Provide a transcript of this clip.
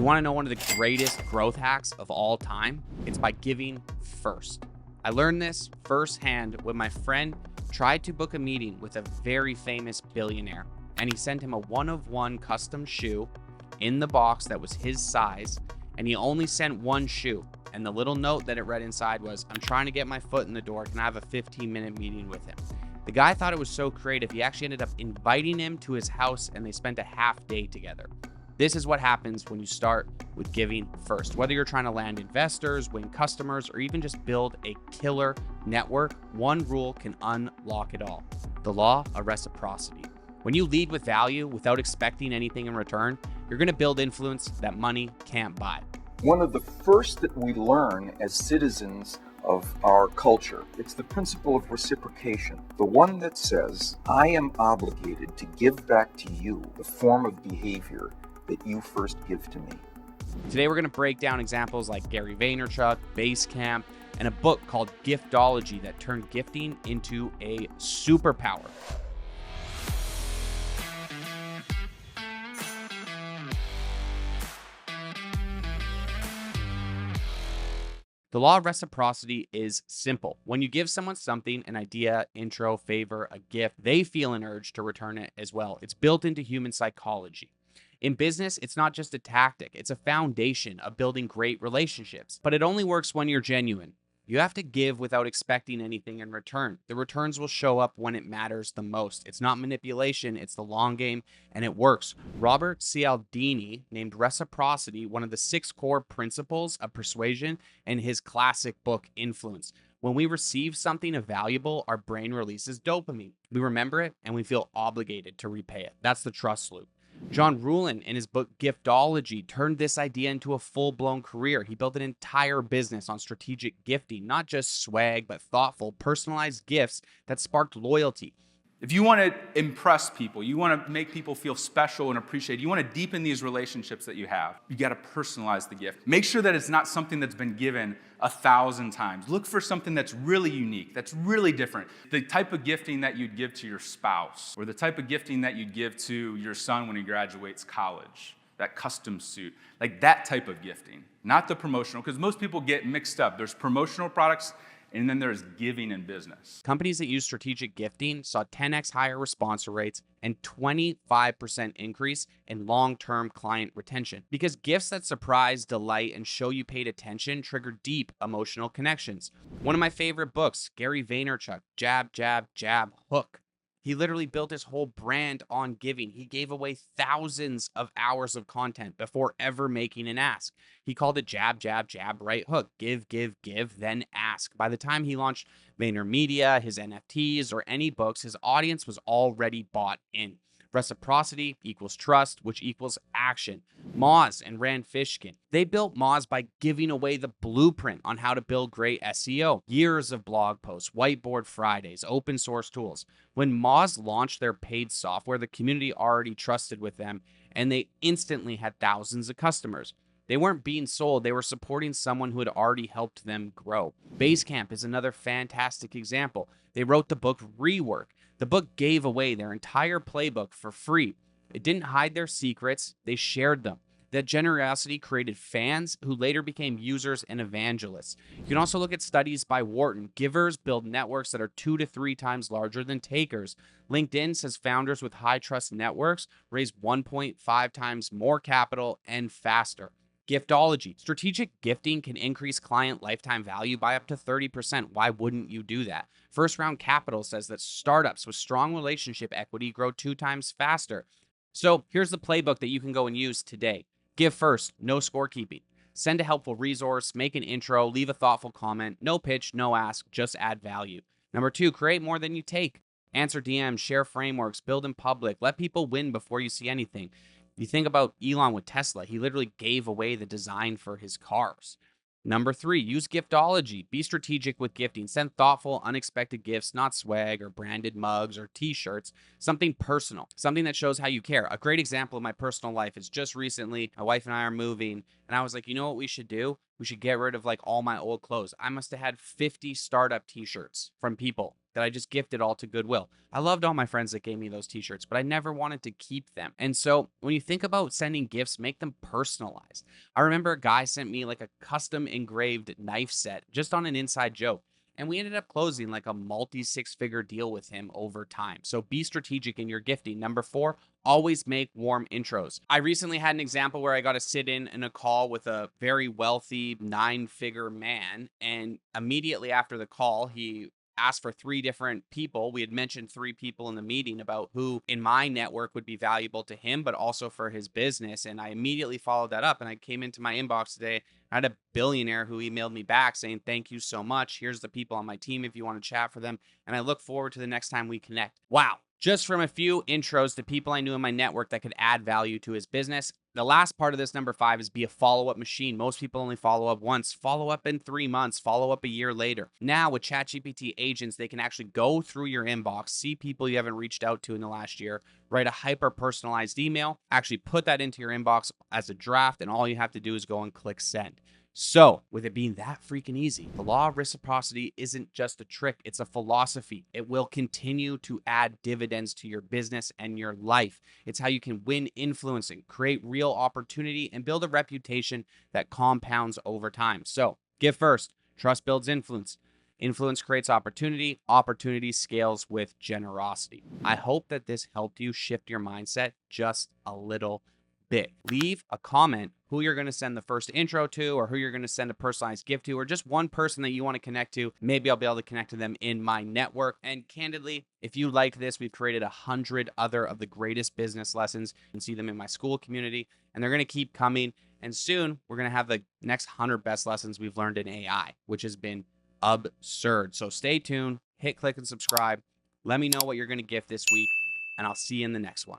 You want to know one of the greatest growth hacks of all time? It's by giving first. I learned this firsthand when my friend tried to book a meeting with a very famous billionaire, and he sent him a one-of-one custom shoe in the box that was his size, and he only sent one shoe. And the little note that it read inside was, "I'm trying to get my foot in the door. Can I have a 15-minute meeting with him?" The guy thought it was so creative, he actually ended up inviting him to his house, and they spent a half day together. This is what happens when you start with giving first. Whether you're trying to land investors, win customers, or even just build a killer network, one rule can unlock it all: the law of reciprocity. When you lead with value without expecting anything in return, you're going to build influence that money can't buy. One of the first that we learn as citizens of our culture, it's the principle of reciprocation. The one that says, I am obligated to give back to you the form of behavior that you first give to me. Today, we're going to break down examples like Gary Vaynerchuk, Basecamp, and a book called Giftology that turned gifting into a superpower. The law of reciprocity is simple. When you give someone something, an idea, intro, favor, a gift, they feel an urge to return it as well. It's built into human psychology. In business, it's not just a tactic, it's a foundation of building great relationships. But it only works when you're genuine. You have to give without expecting anything in return. The returns will show up when it matters the most. It's not manipulation, it's the long game, and it works. Robert Cialdini named reciprocity one of the 6 core principles of persuasion in his classic book, Influence. When we receive something of valuable, our brain releases dopamine. We remember it, and we feel obligated to repay it. That's the trust loop. John Ruhlin, in his book Giftology, turned this idea into a full-blown career. He built an entire business on strategic gifting, not just swag, but thoughtful, personalized gifts that sparked loyalty. If you want to impress people, you want to make people feel special and appreciated, you want to deepen these relationships that you have, you got to personalize the gift. Make sure that it's not something that's been given 1,000 times. Look for something that's really unique, that's really different. The type of gifting that you'd give to your spouse, or the type of gifting that you'd give to your son when he graduates college, that custom suit, like that type of gifting, not the promotional, because most people get mixed up. There's promotional products, and then there's giving in business. Companies that use strategic gifting saw 10x higher response rates and 25% increase in long-term client retention. Because gifts that surprise, delight, and show you paid attention trigger deep emotional connections. One of my favorite books, Gary Vaynerchuk, Jab, Jab, Jab, Hook. He literally built his whole brand on giving. He gave away thousands of hours of content before ever making an ask. He called it jab, jab, jab, right hook. Give, give, give, then ask. By the time he launched VaynerMedia, his NFTs, or any books, his audience was already bought in. Reciprocity equals trust, which equals action. Moz and Rand Fishkin, they built Moz by giving away the blueprint on how to build great SEO. Years of blog posts, whiteboard Fridays, open source tools. When Moz launched their paid software, the community already trusted with them, and they instantly had thousands of customers. They weren't being sold, they were supporting someone who had already helped them grow. Basecamp is another fantastic example. They wrote the book Rework. The book gave away their entire playbook for free. It didn't hide their secrets, they shared them. That generosity created fans who later became users and evangelists. You can also look at studies by Wharton. Givers build networks that are 2 to 3 times larger than takers. LinkedIn says founders with high trust networks raise 1.5 times more capital and faster. Giftology. Strategic gifting can increase client lifetime value by up to 30%. Why wouldn't you do that? First Round Capital says that startups with strong relationship equity grow 2 times faster. So here's the playbook that you can go and use today. Give first, no scorekeeping. Send a helpful resource, make an intro, leave a thoughtful comment, no pitch, no ask, just add value. Number 2, create more than you take. Answer DMs, share frameworks, build in public, let people win before you see anything. You think about Elon with Tesla, he literally gave away the design for his cars. Number 3, use giftology. Be strategic with gifting. Send thoughtful, unexpected gifts, not swag or branded mugs or t-shirts. Something personal, something that shows how you care. A great example of my personal life is just recently, my wife and I are moving, and I was like, you know what we should do? We should get rid of like all my old clothes. I must have had 50 startup t-shirts from people that I just gifted all to Goodwill. I loved all my friends that gave me those t-shirts, but I never wanted to keep them. And so when you think about sending gifts, make them personalized. I remember a guy sent me like a custom engraved knife set just on an inside joke. And we ended up closing like a multi six-figure deal with him over time. So be strategic in your gifting. Number 4, always make warm intros. I recently had an example where I got to sit in a call with a very wealthy 9-figure man. And immediately after the call, he asked for 3 different people. We had mentioned 3 people in the meeting about who in my network would be valuable to him, but also for his business. And I immediately followed that up, and I came into my inbox today. I had a billionaire who emailed me back saying, "Thank you so much. Here's the people on my team if you want to chat for them. And I look forward to the next time we connect." Wow. Just from a few intros to people I knew in my network that could add value to his business. The last part of this, number 5, is be a follow-up machine. Most people only follow up once. Follow up in 3 months. Follow up a year later. Now with ChatGPT agents, they can actually go through your inbox, see people you haven't reached out to in the last year, write a hyper-personalized email, actually put that into your inbox as a draft, and all you have to do is go and click send. So, with it being that freaking easy, the law of reciprocity isn't just a trick, it's a philosophy. It will continue to add dividends to your business and your life. It's how you can win influencing, create real opportunity, and build a reputation that compounds over time. So, give first. Trust builds influence. Influence creates opportunity. Opportunity scales with generosity. I hope that this helped you shift your mindset just a little bit. Leave a comment who you're going to send the first intro to, or who you're going to send a personalized gift to, or just one person that you want to connect to. Maybe I'll be able to connect to them in my network. And candidly, if you like this, we've created 100 other of the greatest business lessons. You can see them in my school community, and they're going to keep coming. And soon we're going to have the next 100 best lessons we've learned in AI, which has been absurd. So stay tuned, hit click and subscribe. Let me know what you're going to gift this week, and I'll see you in the next one.